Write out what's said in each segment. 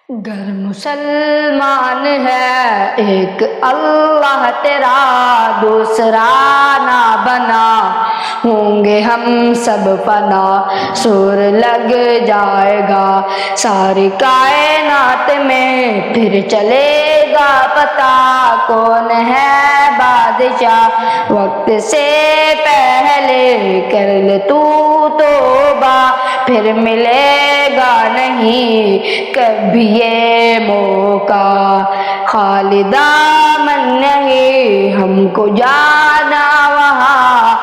گر مسلمان ہے ایک اللہ تیرا دوسرا نہ بنا، ہوں گے ہم سب فنا، سور لگ جائے گا ساری کائنات میں، پھر چلے گا پتہ کون ہے بادشاہ، وقت سے پہلے کر لے تو توبہ، پھر ملے گا نہیں کبھی یہ موقع، خالی دامن نہیں ہم کو جانا وہاں،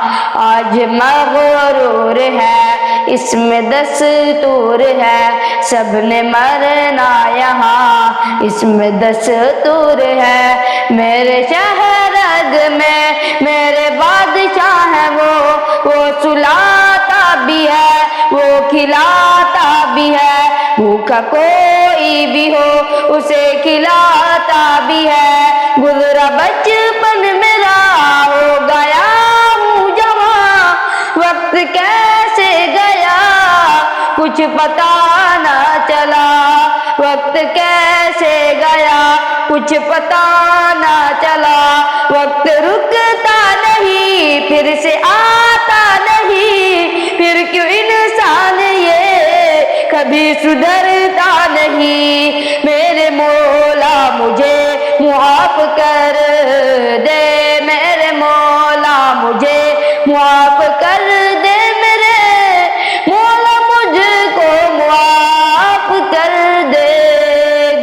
آج مغرور ہے اس میں دستور ہے، سب نے مرنا یہاں اس میں دستور ہے، میرے شہرگ میں میرے بادشاہ ہے وہ سلاتا بھی ہے وہ کھلاتا بھی ہے، بھوکا کوئی بھی ہو اسے کھلاتا بھی ہے، گزرا بچپن میرا ہو گیا ہوں جوان، وقت کیسے گیا کچھ پتا نہ چلا، وقت کیسے گیا کچھ پتا نہ چلا، وقت رکتا نہیں پھر سے آتا نہیں، پھر کیوں انسان یہ کبھی سدھرتا نہیں، میرے مولا مجھے معاف کر دے، میرے مولا مجھے معاف کر دے، میرے مولا مجھ کو معاف کر دے،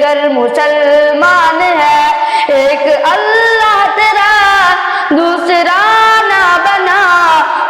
گر مسلمان ہے ایک اللہ تیرا دوسرا نہ بنا،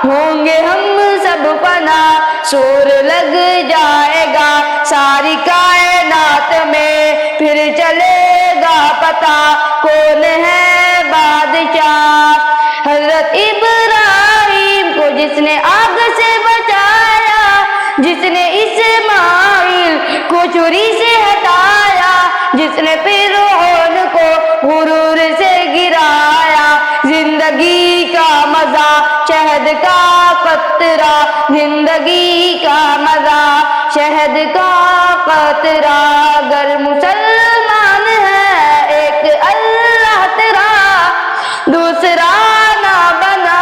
ہوں گے ہم سب فنا، سور لگ جائے گا ساری کائنات میں، پھر چلے گا پتہ کون ہے بادشاہ، حضرت ابراہیم کو جس نے آگ سے بچایا، جس نے اسماعیل کو چھری سے ہٹایا، جس نے فرعون کو غرور سے گرایا، زندگی کا مزہ شہد کا قطرہ، زندگی کا مزہ شہد کا قطرہ، گر مسلمان ہے ایک اللہ تیرا دوسرا نہ بنا،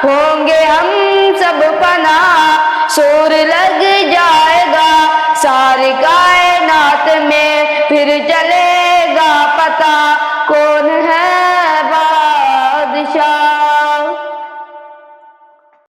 ہوں گے ہم سب فنا، سور لگ